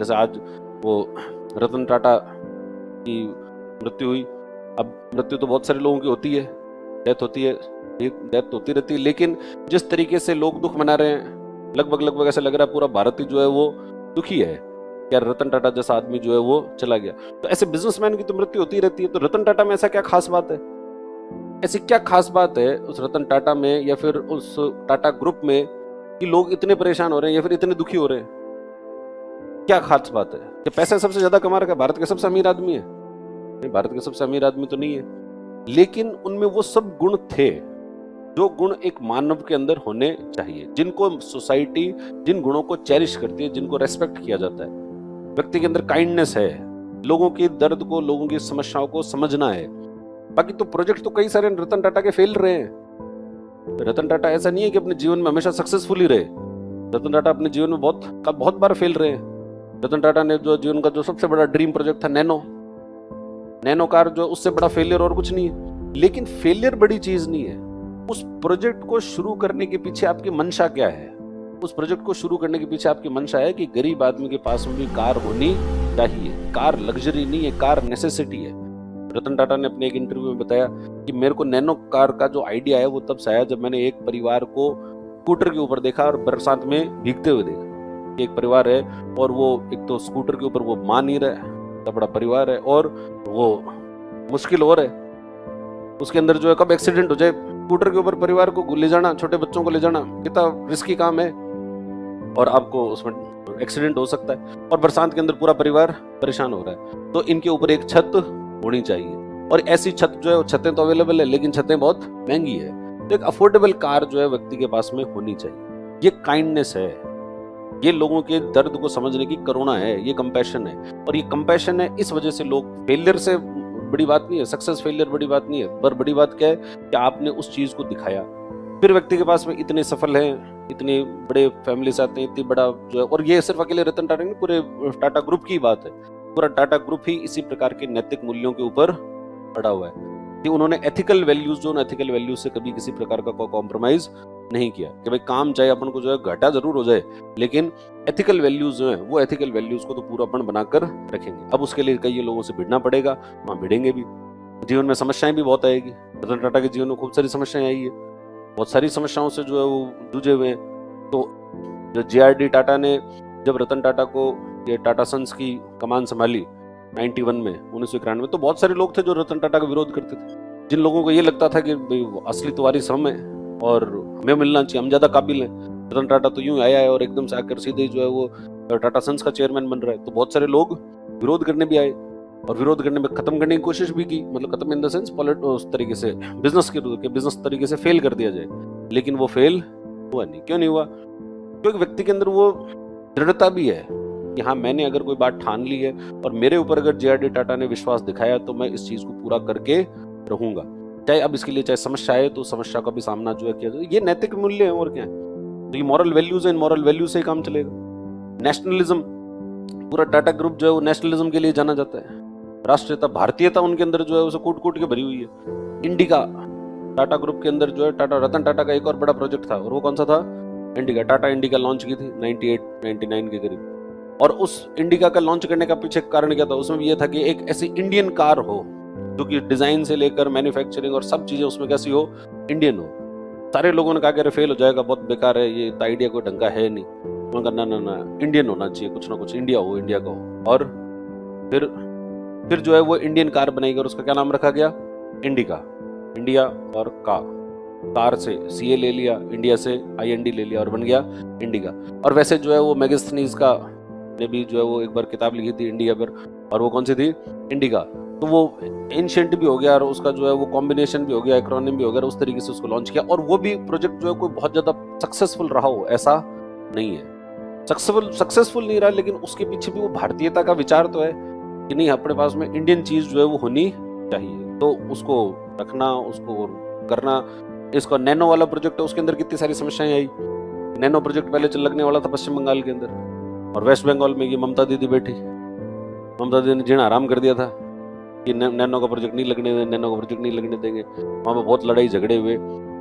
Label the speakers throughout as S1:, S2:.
S1: जैसे आज वो रतन टाटा की मृत्यु हुई। अब मृत्यु तो बहुत सारे लोगों की होती है, डेथ होती है, डेथ होती रहती है, लेकिन जिस तरीके से लोग दुख मना रहे हैं, लगभग ऐसा लग रहा है पूरा भारत ही जो है वो दुखी है क्या रतन टाटा जैसा आदमी जो है वो चला गया। तो ऐसे बिजनेसमैन की तो मृत्यु होती रहती है, तो रतन टाटा में ऐसा क्या खास बात है? ऐसी क्या खास बात है उस रतन टाटा में या फिर उस टाटा ग्रुप में कि लोग इतने परेशान हो रहे हैं या फिर इतने दुखी हो रहे हैं? क्या खास बात है? कि पैसा सबसे ज्यादा कमा रखा है, भारत के सबसे अमीर आदमी है? नहीं, भारत के सबसे अमीर आदमी तो नहीं है, लेकिन उनमें वो सब गुण थे जो गुण एक मानव के अंदर होने चाहिए, जिनको सोसाइटी जिन गुणों को चेरिश करती है, जिनको रेस्पेक्ट किया जाता है। व्यक्ति के अंदर काइंडनेस है, लोगों की दर्द को, लोगों की समस्याओं को समझना है। बाकी तो प्रोजेक्ट तो कई सारे रतन टाटा के फेल रहे हैं। रतन टाटा ऐसा नहीं है कि अपने जीवन में हमेशा सक्सेसफुल ही रहे। रतन टाटा अपने जीवन में बहुत बार फेल रहे हैं। रतन टाटा ने जो जीवन का जो सबसे बड़ा ड्रीम प्रोजेक्ट था नैनो कार, जो उससे बड़ा फेलियर और कुछ नहीं है। लेकिन फेलियर बड़ी चीज नहीं है, उस प्रोजेक्ट को शुरू करने के पीछे आपकी मंशा क्या है। उस प्रोजेक्ट को शुरू करने के पीछे आपकी मंशा है कि गरीब आदमी के पास में भी कार होनी चाहिए। कार लग्जरी नहीं है, कार नेसेसिटी है। रतन टाटा ने अपने एक इंटरव्यू में बताया कि मेरे को नैनो कार का जो आइडिया है वो तब से आया जब मैंने एक परिवार को स्कूटर के ऊपर देखा और बरसात में भीगते हुए देखा। एक परिवार है और वो एक तो स्कूटर के ऊपर वो मान नहीं रहा है, इतना बड़ा परिवार है, और वो मुश्किल और है उसके अंदर जो है कब एक्सीडेंट हो जाए। स्कूटर के ऊपर परिवार को ले जाना, छोटे बच्चों को ले जाना कितना रिस्की काम है, और आपको उसमें एक्सीडेंट हो सकता है, और बरसात के अंदर पूरा परिवार परेशान हो रहा है। तो इनके ऊपर एक छत होनी चाहिए, और ऐसी छत जो है, छतें तो अवेलेबल है लेकिन छतें बहुत महंगी है, तो एक अफोर्डेबल कार जो है व्यक्ति के पास में होनी चाहिए। ये काइंडनेस है, ये लोगों के दर्द को समझने की करुणा है, ये कंपैशन है। और ये कंपैशन है, इस वजह से लोग, फेलियर से बड़ी बात नहीं है, सक्सेस फेलियर बड़ी बात नहीं है, पर बड़ी बात क्या है कि आपने उस चीज को दिखाया। फिर व्यक्ति के पास में इतने सफल हैं, इतने बड़े फैमिली से आते हैं, इतनी बड़ा जो है, और ये सिर्फ अकेले रतन टाटा नहीं, पूरे टाटा ग्रुप की बात है। पूरा टाटा ग्रुप ही इसी प्रकार के नैतिक मूल्यों के ऊपर पड़ा हुआ है कि उन्होंने एथिकल वैल्यूज जो एथिकल वैल्यूज से कभी किसी प्रकार का कॉम्प्रोमाइज नहीं किया कि भाई काम चाहे अपन को जो है घाटा जरूर हो जाए, लेकिन एथिकल वैल्यूज जो है वो एथिकल वैल्यूज को तो पूरा अपन बनाकर रखेंगे। अब उसके लिए कई लोगों से भिड़ना पड़ेगा, वहां भिड़ेंगे भी, जीवन में समस्याएं भी बहुत आएगी। रतन टाटा के जीवन में खूब सारी समस्याएं आई है, बहुत सारी समस्याओं से जो है वो जूझे हुए हैं। तो जो JRD टाटा ने जब रतन टाटा को ये टाटा सन्स की कमान संभाली 91 में, 1991 में, तो बहुत सारे लोग थे जो रतन टाटा का विरोध करते थे, जिन लोगों को ये लगता था कि भाई असली तो वारिस हम है और हमें मिलना चाहिए, हम ज्यादा काबिल हैं। रतन टाटा तो यूं आया है और एकदम से आकर सीधे जो है वो टाटा सन्स का चेयरमैन बन रहा है। तो बहुत सारे लोग विरोध करने भी आए और विरोध करने में खत्म करने की कोशिश भी की, मतलब खत्म इन द सेंस उस तरीके से बिजनेस तरीके से फेल कर दिया जाए, लेकिन वो फेल हुआ नहीं। क्यों नहीं हुआ? क्योंकि व्यक्ति के अंदर वो दृढ़ता भी है कि हाँ, मैंने अगर कोई बात ठान ली है और मेरे ऊपर अगर JRD टाटा ने विश्वास दिखाया तो मैं इस चीज को पूरा करके रहूंगा, चाहे अब इसके लिए चाहे समस्या आए तो समस्या का भी सामना जो है किया जाए। ये नैतिक मूल्य है और क्या है। तो ये मॉरल वैल्यूज है, इन मॉरल वैल्यूज से ही काम चलेगा। नेशनलिज्म, पूरा टाटा ग्रुप जो है वो नेशनलिज्म के लिए जाना जाता है। राष्ट्रीयता, भारतीयता उनके अंदर जो है उसे कूट कूट के भरी हुई है। इंडिका, टाटा ग्रुप के अंदर जो है टाटा रतन टाटा का एक और बड़ा प्रोजेक्ट था, और वो कौन सा था? इंडिका। टाटा इंडिका लॉन्च की थी 98-99 के करीब, और उस इंडिका का लॉन्च करने का पीछे कारण क्या था? उसमें भी ये था कि एक ऐसी इंडियन कार हो जो कि डिजाइन से लेकर मैन्युफैक्चरिंग और सब चीजें उसमें कैसी हो, इंडियन हो। सारे लोगों ने कहा कि फेल हो जाएगा, बहुत बेकार है, ये आइडिया कोई ढंग का है नहीं। उन्होंने कहा ना, इंडियन होना चाहिए, कुछ ना कुछ इंडिया हो, इंडिया का हो। और फिर जो है वो इंडियन कार बनाई गई और उसका क्या नाम रखा गया? इंडिका। इंडिया और कार से CA ले लिया, इंडिया से IND ले लिया और बन गया इंडिका। और वैसे जो है वो मैगस्थनीज का ने भी जो है वो एक बार किताब लिखी थी इंडिया पर, और वो कौन सी थी? इंडिका। तो वो एंशिएंट भी हो गया और उसका जो है वो कॉम्बिनेशन भी हो गया, एक्रोनिम भी हो गया, उस तरीके से उसको लॉन्च किया। और वो भी प्रोजेक्ट जो है कोई बहुत ज्यादा सक्सेसफुल रहा हो ऐसा नहीं है, सक्सेसफुल नहीं रहा, लेकिन उसके पीछे भी वो भारतीयता का विचार तो है कि नहीं, अपने पास में इंडियन चीज जो है वो होनी चाहिए, तो उसको रखना, उसको करना। इसका नैनो वाला प्रोजेक्ट है, उसके अंदर कितनी सारी समस्याएं आई। नैनो प्रोजेक्ट पहले लगने वाला था पश्चिम बंगाल के अंदर, और वेस्ट बंगाल में ये ममता दीदी बैठी, ममता दीदी ने जीना आराम कर दिया था कि नैनो का प्रोजेक्ट नहीं लगने देंगे, नैनो का प्रोजेक्ट नहीं लगने देंगे। वहाँ पर बहुत लड़ाई झगड़े हुए।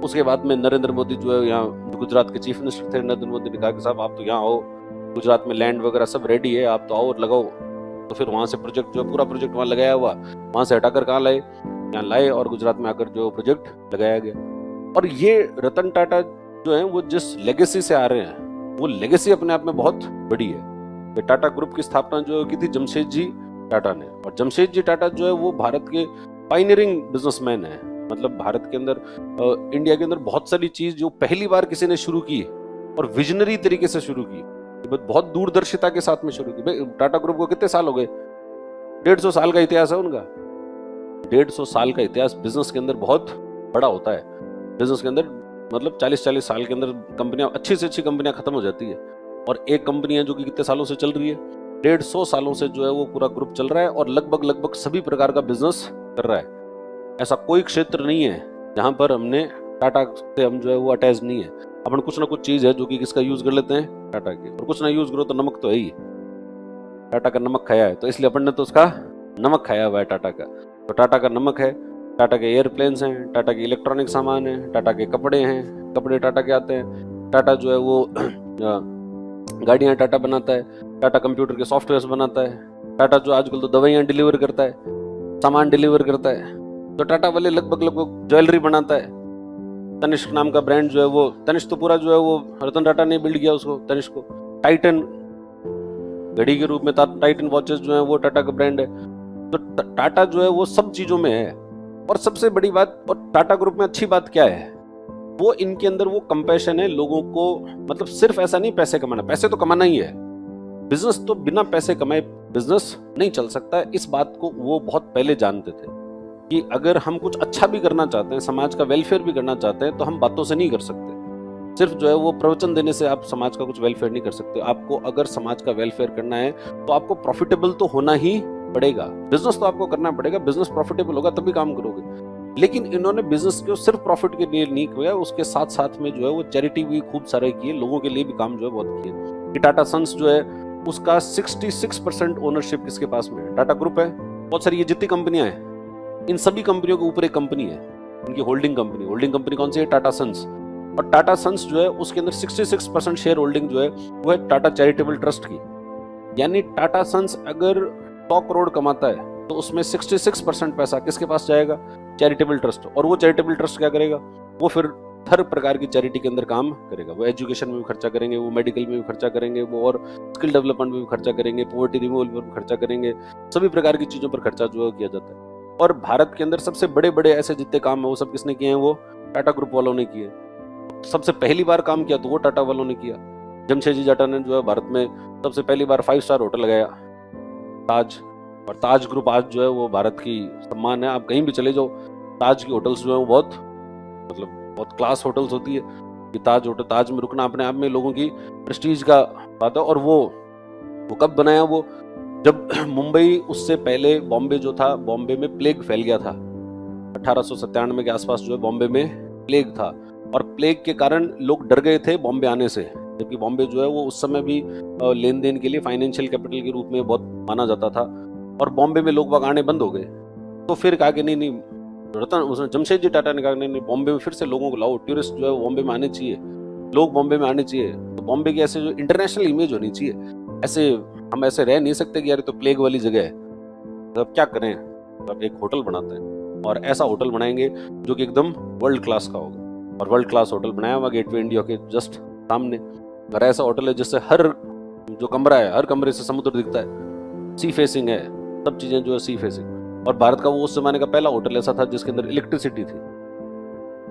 S1: उसके बाद में नरेंद्र मोदी जो है यहाँ गुजरात के चीफ मिनिस्टर थे, नरेंद्र मोदी ने कहा कि साहब आप तो यहाँ आओ, गुजरात में लैंड वगैरह सब रेडी है, आप तो आओ और लगाओ। तो फिर वहाँ से प्रोजेक्ट जो पूरा प्रोजेक्ट वहाँ लगाया हुआ, वहाँ से हटाकर कहाँ लाए, यहाँ लाए और गुजरात में आकर जो प्रोजेक्ट लगाया गया। और ये रतन टाटा जो है वो जिस लेगेसी से आ रहे हैं, वो लेगेसी अपने आप में बहुत बड़ी है। टाटा ग्रुप की स्थापना जो की थी जमशेदजी टाटा ने, और जमशेदजी टाटा जो है वो भारत के पायनियरिंग बिजनेसमैन है। मतलब भारत के अंदर, इंडिया के अंदर बहुत सारी चीज जो पहली बार किसी ने शुरू की और विजनरी तरीके से शुरू की, बहुत दूरदर्शिता के साथ में शुरू की। भाई टाटा ग्रुप को कितने साल हो गए? 150 साल का इतिहास है उनका। 150 साल का इतिहास बिजनेस के अंदर बहुत बड़ा होता है। बिजनेस के अंदर मतलब 40-40 साल के अंदर कंपनियां, अच्छी से अच्छी कंपनियां खत्म हो जाती है, और एक कंपनी है जो कि कितने सालों से चल रही है, 150 सालों से जो है वो पूरा ग्रुप चल रहा है और लगभग सभी प्रकार का बिजनेस कर रहा है। ऐसा कोई क्षेत्र नहीं है जहां पर हमने टाटा से हम जो है वो अटैच नहीं है। अपन कुछ ना कुछ चीज है जो कि किसका यूज कर लेते हैं, टाटा की। और कुछ ना यूज करो तो नमक तो है ही, टाटा का नमक खाया है, तो इसलिए अपन ने तो उसका नमक खाया हुआ है टाटा का। तो टाटा का नमक है, टाटा के एयरप्लेन्स हैं, टाटा के इलेक्ट्रॉनिक सामान है, टाटा के कपड़े हैं, कपड़े टाटा के आते हैं, टाटा जो है वो गाड़ियां टाटा बनाता है, टाटा कंप्यूटर के सॉफ्टवेयर बनाता है, टाटा जो आजकल तो दवाइयां डिलीवर करता है, सामान डिलीवर करता है। तो टाटा वाले लगभग ज्वेलरी बनाता है। तनिष्क नाम का ब्रांड जो है वो, तनिष्क तो पूरा जो है वो रतन टाटा ने बिल्ड किया उसको, तनिष्क को। टाइटन घड़ी के रूप में टाइटन वॉचेस जो है वो टाटा का ब्रांड है। तो टाटा जो है वो सब चीजों में है। और सबसे बड़ी बात, और टाटा ग्रुप में अच्छी बात क्या है, वो इनके अंदर वो कंपैशन है लोगों को। मतलब सिर्फ ऐसा नहीं पैसे कमाना, पैसे तो कमाना ही है, बिजनेस तो बिना पैसे कमाए बिजनेस नहीं चल सकता है। इस बात को वो बहुत पहले जानते थे कि अगर हम कुछ अच्छा भी करना चाहते हैं, समाज का वेलफेयर भी करना चाहते हैं, तो हम बातों से नहीं कर सकते। सिर्फ जो है वो प्रवचन देने से आप समाज का कुछ वेलफेयर नहीं कर सकते। आपको अगर समाज का वेलफेयर करना है तो आपको प्रॉफिटेबल तो होना ही पड़ेगा, बिजनेस तो आपको करना पड़ेगा। बिजनेस प्रॉफिटेबल होगा तभी काम करोगे। लेकिन इन्होंने बिजनेस को सिर्फ प्रॉफिट के लिए नहीं किया, उसके साथ साथ में जो है वो चैरिटी भी खूब सारे किए, लोगों के लिए भी काम जो है बहुत किए। टाटा सन्स जो है उसका 66% ओनरशिप किसके पास में है? टाटा ग्रुप है। बहुत सारी ये जितनी कंपनियां हैं, इन सभी कंपनियों के ऊपर एक कंपनी है, इनकी होल्डिंग कंपनी कौन सी है? टाटा सन्स। और टाटा सन्स जो है उसके अंदर 66% शेयर होल्डिंग जो है वो है टाटा चैरिटेबल ट्रस्ट की। यानी टाटा सन्स अगर 100 करोड़ कमाता है तो उसमें 66% पैसा किसके पास जाएगा? Charitable trust. और वो चैरिटेबल ट्रस्ट क्या करेगा? वो फिर हर प्रकार की चैरिटी के अंदर काम करेगा। वो एजुकेशन में भी खर्चा करेंगे, वो मेडिकल में भी खर्चा करेंगे, वो और स्किल डेवलपमेंट में भी खर्चा करेंगे, पॉवर्टी रिमूवल पर भी खर्चा करेंगे, सभी प्रकार की चीजों पर खर्चा जो है किया जाता है। और भारत के अंदर सबसे बड़े बड़े ऐसे जितने काम है वो सब किसने किए हैं? वो टाटा ग्रुप वालों ने किए। सबसे पहली बार काम किया तो वो टाटा वालों ने किया। जमशेदजी टाटा ने जो है भारत में सबसे पहली बार 5 स्टार होटल लगाया, ताज। और ताज ग्रुप आज जो है वो भारत की सम्मान है। आप कहीं भी चले जाओ, ताज की होटल्स जो है वो बहुत क्लास होटल्स होती है। कि ताज होटल, ताज में रुकना अपने आप में लोगों की प्रेस्टीज का बात है। और वो कब बनाया? वो जब मुंबई, उससे पहले बॉम्बे जो था, बॉम्बे में प्लेग फैल गया था 1897 के आसपास जो है बॉम्बे में प्लेग था। और प्लेग के कारण लोग डर गए थे बॉम्बे आने से, जबकि बॉम्बे जो है वो उस समय भी लेन देन के लिए फाइनेंशियल कैपिटल के रूप में बहुत माना जाता था। और बॉम्बे में लोग बाग आने बंद हो गए। तो फिर कहा कि नहीं, उसने जमशेदजी टाटा ने कहा नहीं, बॉम्बे में फिर से लोगों को लाओ, टूरिस्ट जो है बॉम्बे में आने चाहिए, लोग बॉम्बे में आने चाहिए। तो बॉम्बे की ऐसे जो इंटरनेशनल इमेज होनी चाहिए। ऐसे हम ऐसे रह नहीं सकते कि यार तो प्लेग वाली जगह है, तो अब क्या करें? तो अब एक होटल बनाते हैं, और ऐसा होटल बनाएंगे जो कि एकदम वर्ल्ड क्लास का होगा। और वर्ल्ड क्लास होटल बनाया हुआ गेटवे इंडिया के जस्ट सामने। और ऐसा होटल है जिससे हर जो कमरा है, हर कमरे से समुद्र दिखता है, सी फेसिंग है, सब चीजें जो है सी फेसिंग। और भारत का वो उस जमाने का पहला होटल ऐसा था जिसके अंदर इलेक्ट्रिसिटी थी,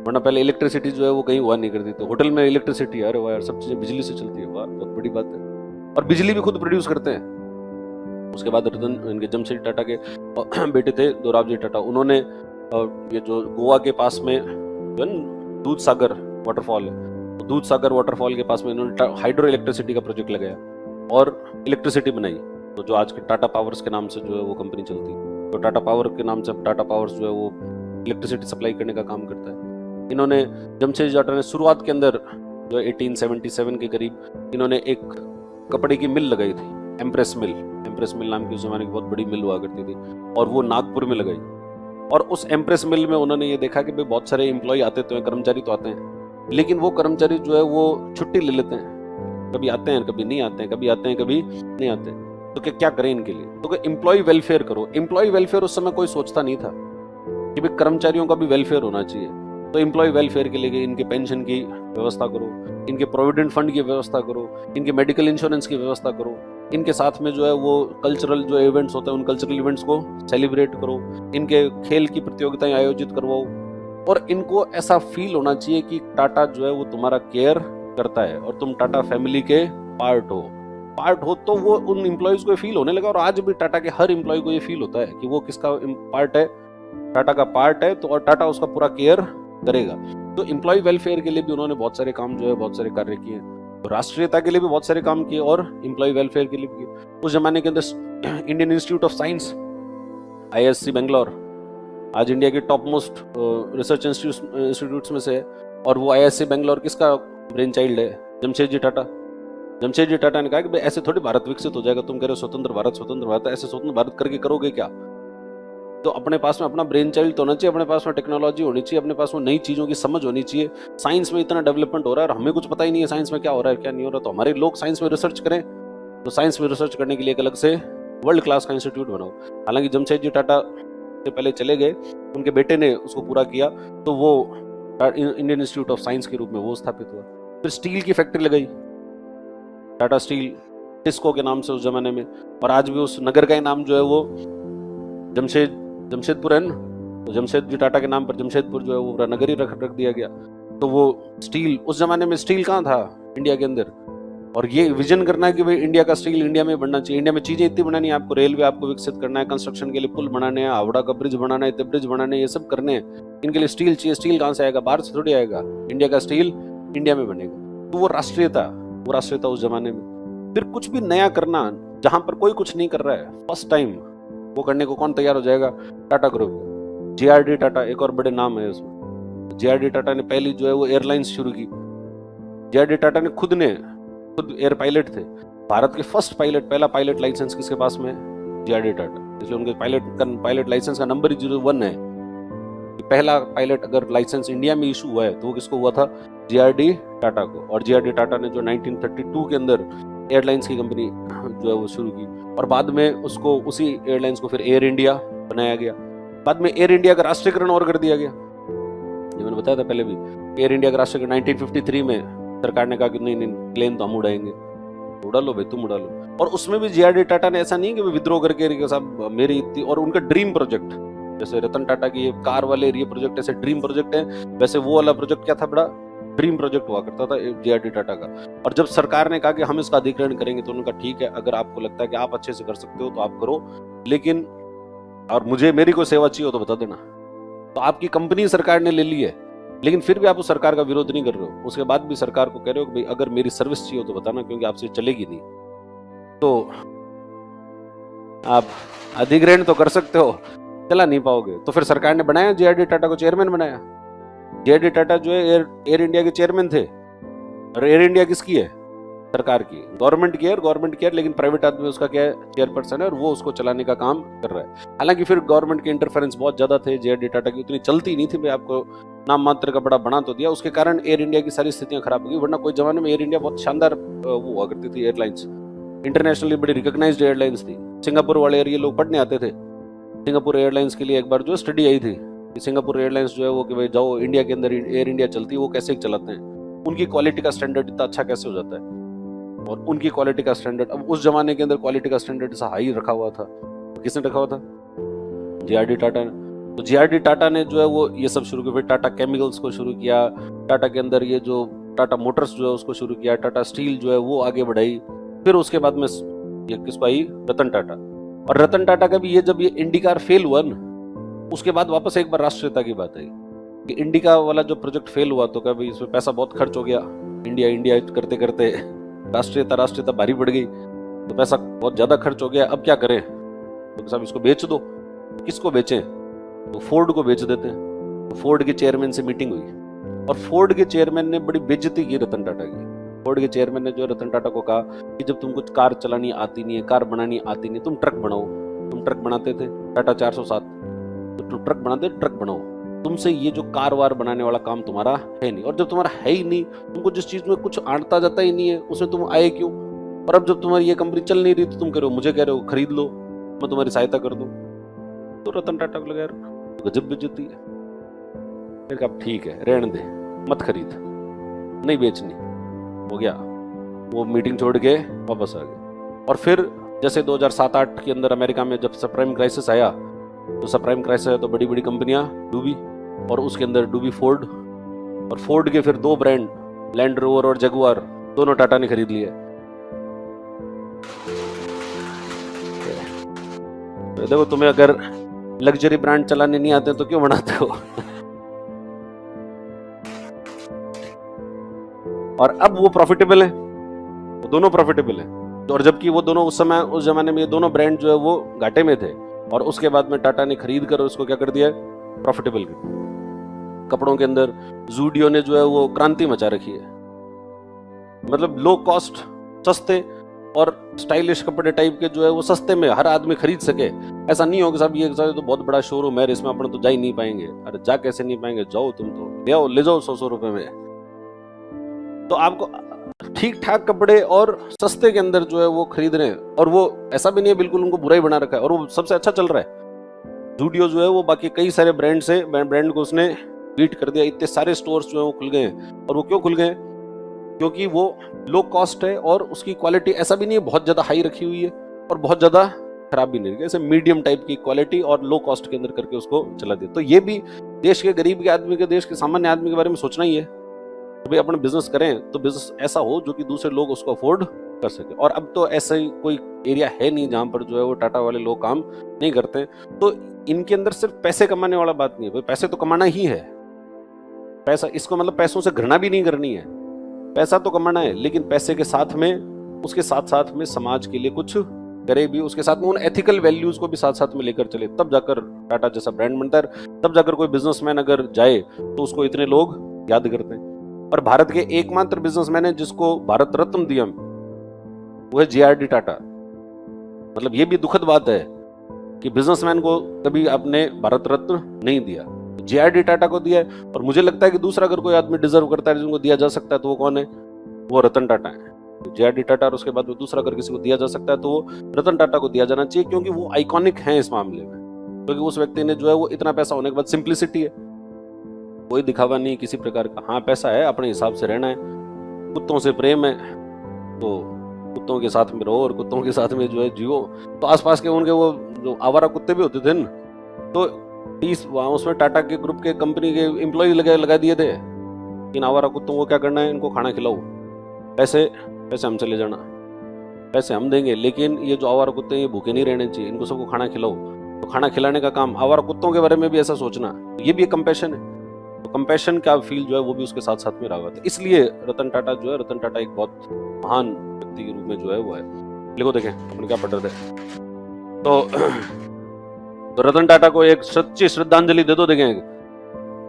S1: वरना पहले इलेक्ट्रिसिटी जो है वो कहीं हुआ नहीं करती। तो होटल में इलेक्ट्रिसिटी है, अरे वाह यार, सब चीजें बिजली से चलती है, वाह बहुत बड़ी बात है। और बिजली भी खुद प्रोड्यूस करते हैं। उसके बाद इनके जमशेदजी टाटा के बेटे थे दोराबजी टाटा, उन्होंने ये जो गोवा के पास में जो दूध सागर वाटरफॉल है, तो दूध सागर वाटरफॉल के पास में इन्होंने हाइड्रो इलेक्ट्रिसिटी का प्रोजेक्ट लगाया और इलेक्ट्रिसिटी बनाई। तो जो आज के टाटा पावर्स के नाम से जो है वो कंपनी चलती है। तो टाटा पावर के नाम से टाटा पावर्स जो है वो इलेक्ट्रिसिटी सप्लाई करने का काम करता है। इन्होंने जमशेदजी टाटा ने शुरुआत के अंदर जो 1877 के करीब इन्होंने एक कपड़े की मिल लगाई थी, एम्प्रेस मिल नाम की उस जमाने की बहुत बड़ी मिल हुआ करती थी, और वो नागपुर में लगाई। और उस एम्प्रेस मिल में उन्होंने ये देखा कि भाई बहुत सारे एम्प्लॉय आते तो हैं, कर्मचारी तो आते हैं, लेकिन वो कर्मचारी जो है वो छुट्टी ले लेते हैं। कभी आते हैं कभी नहीं आते हैं, कभी आते हैं कभी नहीं आते हैं। तो क्या करें इनके लिए? तो एम्प्लॉय वेलफेयर करो। एम्प्लॉय वेलफेयर उस समय कोई सोचता नहीं था कि भाई कर्मचारियों का भी वेलफेयर होना चाहिए। तो एम्प्लॉय वेलफेयर के लिए इनके पेंशन की व्यवस्था करो, इनके प्रोविडेंट फंड की व्यवस्था करो, इनके मेडिकल इंश्योरेंस की व्यवस्था करो, इनके साथ में जो है वो कल्चरल जो इवेंट्स होते हैं उन कल्चरल इवेंट्स को सेलिब्रेट करो, इनके खेल की प्रतियोगिताएं आयोजित करवाओ। और इनको ऐसा फील होना चाहिए कि टाटा जो है वो तुम्हारा केयर करता है और तुम टाटा फैमिली के पार्ट हो। तो वो उन एम्प्लॉयज को फील होने लगा। और आज भी टाटा के हर एम्प्लॉय को ये फील होता है कि वो किसका पार्ट है, टाटा का पार्ट है। तो और टाटा उसका पूरा केयर करेगा। तो एम्प्लॉय वेलफेयर के लिए भी उन्होंने बहुत सारे काम जो है बहुत सारे कार्य किए। तो राष्ट्रीयता के लिए भी बहुत सारे काम किए और एम्प्लॉय वेलफेयर के लिए भी किए। उस जमाने के अंदर Indian institute of science IISc Bangalore आज इंडिया के टॉप मोस्ट रिसर्च इंस्टीट्यूट्स में से है। और वो IISc बेंगलोर किसका ब्रेन चाइल्ड है? जमशेदजी टाटा। जमशेदजी टाटा ने कहा कि भाई ऐसे थोड़ी भारत विकसित हो जाएगा, तुम कह रहे हो स्वतंत्र भारत, ऐसे स्वतंत्र भारत करके करोगे क्या? तो अपने पास में अपना ब्रेन चाइल्ड तो होना चाहिए, अपने पास में टेक्नोलॉजी होनी चाहिए, अपने पास में नई चीजों की समझ होनी चाहिए। साइंस में इतना डेवलपमेंट हो रहा है और हमें कुछ पता ही नहीं है साइंस में क्या हो रहा है क्या नहीं हो रहा। तो हमारे लोग साइंस में रिसर्च करें। तो साइंस में रिसर्च करने के लिए एक अलग से वर्ल्ड क्लास का इंस्टीट्यूट बनाओ। हालांकि जमशेदजी टाटा से पहले चले गए, उनके बेटे ने उसको पूरा किया। तो वो इंडियन इंस्टीट्यूट ऑफ साइंस के रूप में वो स्थापित हुआ। फिर स्टील की फैक्ट्री लगाई, टाटा स्टील, टिस्को के नाम से उस जमाने में। और आज भी उस नगर का ही नाम जो है वो जमशेदपुर है ना। तो जमशेदजी टाटा के नाम पर जमशेदपुर जो है वो पूरा नगर ही रख दिया गया। तो वो स्टील, उस जमाने में स्टील कहाँ था इंडिया के अंदर। और ये विजन करना है कि भाई इंडिया का स्टील इंडिया में बनना चाहिए। इंडिया में चीजें इतनी बनानी है, आपको रेलवे आपको विकसित करना है, कंस्ट्रक्शन के लिए पुल बनाने हैं, हावड़ा का ब्रिज बनाना है, ब्रिज बनाने हैं, ये सब करने हैं। इनके लिए स्टील चाहिए। स्टील कहाँ से आएगा? बाहर से थोड़ी आएगा। इंडिया का स्टील इंडिया में बनेगा। तो वो राष्ट्रीयता उस जमाने में। फिर कुछ भी नया करना जहां पर कोई कुछ नहीं कर रहा है, फर्स्ट टाइम वो करने को कौन तैयार हो जाएगा? टाटा ग्रुप। JRD टाटा एक और बड़े नाम है उसमें। JRD टाटा ने पहली जो है वो एयरलाइंस शुरू की। JRD टाटा ने खुद एयर पायलट थे। भारत के फर्स्ट पायलट, पहला पायलट लाइसेंस किसके पास में है? JRD टाटा। इसलिए उनके पायलट लाइसेंस का नंबर ही 01 है। पहला पायलट अगर लाइसेंस इंडिया में इशू हुआ है तो वो किसको हुआ था? JRD टाटा को। और JRD टाटा ने जो 1932 के अंदर एयरलाइंस की कंपनी जो है वो शुरू की। और बाद में उसको उसी एयरलाइंस को फिर एयर इंडिया बनाया गया। बाद में एयर इंडिया का राष्ट्रीयकरण और कर दिया गया। ये मैंने बताया था पहले भी। एयर इंडिया का राष्ट्रीयकरण 1953 में सरकार ने कहा कि नहीं प्लेन तो हम उड़ाएंगे। उड़ा लो भाई, तुम उड़ा लो। और उसमें भी JRD टाटा ने ऐसा नहीं कि विद्रोह करके साहब मेरी इतनी, और उनका ड्रीम प्रोजेक्ट, जैसे रतन टाटा की ये कार वाले ये प्रोजेक्ट ऐसे ड्रीम प्रोजेक्ट है, वैसे वो वाला प्रोजेक्ट क्या था? बड़ा ड्रीम प्रोजेक्ट हुआ करता था JRD टाटा का। और जब सरकार ने कहा कि हम इसका अधिग्रहण करेंगे तो उन्होंने कहा ठीक है, अगर आपको लगता है कि आप अच्छे से कर सकते हो तो आप करो, लेकिन और मेरी कोई सेवा चाहिए हो तो बता देना। तो आपकी कंपनी सरकार ने ले ली है, लेकिन फिर भी आप उस सरकार का विरोध नहीं कर रहे हो। उसके बाद भी सरकार को कह रहे हो कि भाई अगर मेरी सर्विस चाहिए हो तो बताना, क्योंकि आपसे चलेगी नहीं। तो आप अधिग्रहण तो कर सकते हो, चला नहीं पाओगे। तो फिर सरकार ने बनाया, JRD टाटा को चेयरमैन बनाया। JRD टाटा जो है एयर इंडिया के चेयरमैन थे। और एयर इंडिया किसकी है? सरकार की, गवर्नमेंट की है। गवर्नमेंट की है, लेकिन प्राइवेट आदमी उसका क्या है? चेयरपर्सन है, और वो उसको चलाने का काम कर रहा है। हालांकि फिर गवर्नमेंट के इंटरफेरेंस बहुत ज्यादा थे। JRD टाटा की उतनी चलती नहीं थी। मैं आपको नाम मात्र का बड़ा बना तो दिया, उसके कारण एयर इंडिया की सारी स्थितियां खराब हो गई। वरना कोई जमाने में एयर इंडिया बहुत शानदार वो हुआ करती थी। एयरलाइंस इंटरनेशनली बड़ी रिकॉग्नाइज्ड एयरलाइंस थी। सिंगापुर वाले एरिया लोग पढ़ने आते थे। सिंगापुर एयरलाइंस के लिए एक बार जो स्टडी आई थी कि सिंगापुर एयरलाइंस जो है वो कि भाई जाओ इंडिया के अंदर एयर इंडिया चलती है, वो कैसे चलाते हैं, उनकी क्वालिटी का स्टैंडर्ड इतना अच्छा कैसे हो जाता है। और उनकी क्वालिटी का स्टैंडर्ड, अब उस जमाने के अंदर क्वालिटी का स्टैंडर्ड ऐसा हाई रखा हुआ था। किसने रखा हुआ था? JRD टाटा ने। तो JRD टाटा ने जो है वो ये सब शुरू किया। फिर टाटा केमिकल्स को शुरू किया। टाटा के अंदर ये जो टाटा मोटर्स जो है उसको शुरू किया। टाटा स्टील जो है वो आगे बढ़ाई। फिर उसके बाद में ये किसको आई? रतन टाटा। और रतन टाटा का भी ये जब ये इंडिकार फेल हुआ ना, उसके बाद वापस एक बार राष्ट्रीयता की बात आई कि इंडिका वाला जो प्रोजेक्ट फेल हुआ तो क्या भाई इसमें पैसा बहुत खर्च हो गया, इंडिया करते करते राष्ट्रीयता भारी पड़ गई, तो पैसा बहुत ज्यादा खर्च हो गया। अब क्या करें? तो साहब इसको बेच दो। किसको बेचें? तो फोर्ड को बेच देते हैं। तो फोर्ड के चेयरमैन से मीटिंग हुई और फोर्ड के चेयरमैन ने बड़ी बेइज्जती की रतन टाटा की। फोर्ड के चेयरमैन ने जो रतन टाटा को कहा कि जब तुमको कार चलानी आती नहीं है, कार बनानी आती नहीं, तुम ट्रक बनाओ। तुम ट्रक बनाते थे टाटा 407, तो ट्रक बनाते, ट्रक बनाओ। तुमसे ये जो कार वार बनाने वाला काम तुम्हारा है नहीं, और जब तुम्हारा है ही नहीं, तुमको जिस चीज में कुछ आता जाता ही नहीं है उसमें तुम आए क्यों? और अब जब तुम्हारी ये कंपनी चल नहीं रही तो तुम कह रहे हो, मुझे कह रहे हो खरीद लो, मैं तुम्हारी सहायता कर दूं। तो रतन टाटा को लगा यार गजब बेइज्जती है। फिर कहा ठीक है रहने दे, मत खरीद, नहीं बेचनी, हो गया। वो मीटिंग छोड़ के वापस आ गए। और फिर जैसे 2007-8 के अंदर अमेरिका में जब सबप्राइम क्राइसिस आया, तो सबप्राइम क्राइसिस आया तो बड़ी बड़ी कंपनियां डूबी, और उसके अंदर डूबी फोर्ड, और फोर्ड के फिर 2 ब्रांड लैंड रोवर और जगुआर दोनों टाटा ने खरीद लिए। देखो तुम्हें अगर लग्जरी ब्रांड चलाने नहीं आते तो क्यों बनाते हो? और अब वो प्रॉफिटेबल है, वो दोनों प्रॉफिटेबल है। और जबकि वो दोनों उस समय उस जमाने में ये दोनों ब्रांड जो है वो घाटे में थे, और उसके बाद में टाटा ने खरीद कर उसको क्या कर दिया, प्रॉफिटेबल कर दिया। कपड़ों के अंदर जूडियो ने जो है वो क्रांति मचा रखी है, मतलब लो कॉस्ट, सस्ते और स्टाइलिश कपड़े टाइप के जो है वो सस्ते में हर आदमी खरीद सके। ऐसा नहीं हो कि साहब ये तो बहुत बड़ा शोरूम है, इसमें अपन तो जा ही नहीं पाएंगे। अरे जा कैसे नहीं पाएंगे, जाओ तुम तो ले जाओ 100 रुपए में। तो आपको ठीक ठाक कपड़े और सस्ते के अंदर जो है वो खरीद रहे हैं, और वो ऐसा भी नहीं है बिल्कुल उनको बुरा ही बना रखा है, और वो सबसे अच्छा चल रहा है। जूडियो जो है वो बाकी कई सारे ब्रांड को उसने बीट कर दिया। इतने सारे स्टोर्स जो है वो खुल गए हैं, और वो क्यों खुल गए? क्योंकि वो लो कॉस्ट है, और उसकी क्वालिटी ऐसा भी नहीं है बहुत ज्यादा हाई रखी हुई है और बहुत ज्यादा खराब भी नहीं, ऐसे मीडियम टाइप की क्वालिटी और लो कॉस्ट के अंदर करके उसको चला दिया। तो ये भी देश के गरीब के आदमी के, देश के सामान्य आदमी के बारे में सोचना ही है। भाई अपना बिजनेस करें तो बिजनेस ऐसा हो जो कि दूसरे लोग उसको अफोर्ड कर सके। और अब तो ऐसा ही कोई एरिया है नहीं जहां पर जो है वो टाटा वाले लोग काम नहीं करते। तो इनके अंदर सिर्फ पैसे कमाने वाला बात नहीं है, भाई पैसे तो कमाना ही है। पैसा, इसको मतलब पैसों से घृणा भी नहीं करनी है, पैसा तो कमाना है, लेकिन पैसे के साथ में, उसके साथ साथ में समाज के लिए कुछ करे भी, उसके साथ में उन एथिकल वैल्यूज को भी साथ साथ में लेकर चले, तब जाकर टाटा जैसा ब्रांड बनता है। तब जाकर कोई बिजनेसमैन अगर जाए तो उसको इतने लोग याद करते हैं। और भारत के एकमात्र बिजनेसमैन है जिसको भारत रत्न दिया, वो है JRD टाटा। मतलब ये भी दुखद बात है कि बिजनेसमैन को कभी आपने भारत रत्न नहीं दिया, JRD टाटा को दिया है। और मुझे लगता है कि दूसरा अगर कोई आदमी डिजर्व करता है जिनको दिया जा सकता है तो वो कौन है? वो रतन टाटा है। JRD टाटा और उसके बाद में दूसरा अगर किसी को दिया जा सकता है तो वो रतन टाटा को दिया जाना चाहिए, क्योंकि वो आइकॉनिक है इस मामले में। क्योंकि उस व्यक्ति ने जो है वो इतना पैसा होने के बाद सिंप्लिसिटी है, कोई दिखावा नहीं किसी प्रकार का। हाँ पैसा है, अपने हिसाब से रहना है, कुत्तों से प्रेम है तो कुत्तों के साथ में रहो और कुत्तों के साथ में जो है जियो। तो आसपास के उनके वो जो आवारा कुत्ते भी होते थे न, तो 30 उसमें टाटा के ग्रुप के कंपनी के एम्प्लॉय लगा दिए थे। इन आवारा कुत्तों को क्या करना है, इनको खाना खिलाओ, पैसे हमसे ले जाना, पैसे हम देंगे, लेकिन ये जो आवारा कुत्ते हैं ये भूखे नहीं रहने चाहिए, इनको सबको खाना खिलाओ। तो खाना खिलाने का काम, आवारा कुत्तों के बारे में भी ऐसा सोचना, ये भी एक कंपैशन है। तो कंपैशन का फील जो है वो भी उसके साथ साथ में रहा हुआ था। इसलिए रतन टाटा जो है, रतन टाटा एक बहुत महान व्यक्ति के रूप में जो है वो है। लिखो देखें अपन क्या पढ़ रहे थे। तो रतन टाटा को एक सच्ची श्रद्धांजलि दे दो। देखें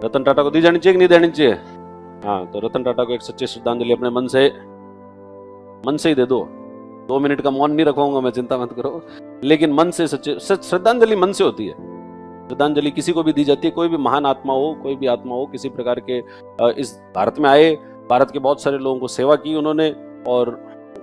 S1: रतन टाटा को दी जानी चाहिए कि नहीं देनी चाहिए? हाँ, तो रतन टाटा को एक सच्ची श्रद्धांजलि अपने मन से ही दे दो। 2 मिनट का मौन नहीं रखवाऊंगा मैं, चिंता मत करो, लेकिन मन से सच्ची श्रद्धांजलि मन से होती है। श्रद्धांजलि किसी को भी दी जाती है, कोई भी महान आत्मा हो, कोई भी आत्मा हो, किसी प्रकार के इस भारत में आए, भारत के बहुत सारे लोगों को सेवा की उन्होंने, और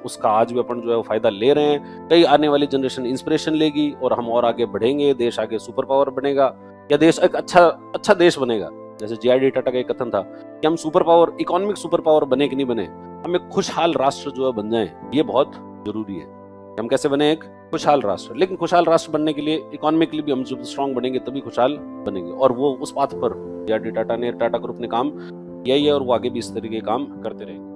S1: उसका आज भी अपन जो है वो फायदा ले रहे हैं। कई आने वाली जनरेशन इंस्पिरेशन लेगी और हम और आगे बढ़ेंगे, देश आगे सुपर पावर बनेगा, या देश एक अच्छा देश बनेगा। जैसे JRD टाटा का एक कथन था कि हम super power, economic super power बने कि नहीं बने, हम एक खुशहाल राष्ट्र जो है बन जाएं, ये बहुत जरूरी है। हम कैसे बने एक खुशहाल राष्ट्र, लेकिन खुशहाल राष्ट्र बनने के लिए इकोनॉमिकली भी हम जब स्ट्रांग बनेंगे तभी खुशहाल बनेंगे। और वो उस पाथ पर JRD टाटा ने, टाटा ग्रुप ने काम किया ही है, और वो आगे भी इस तरीके के काम करते रहेंगे।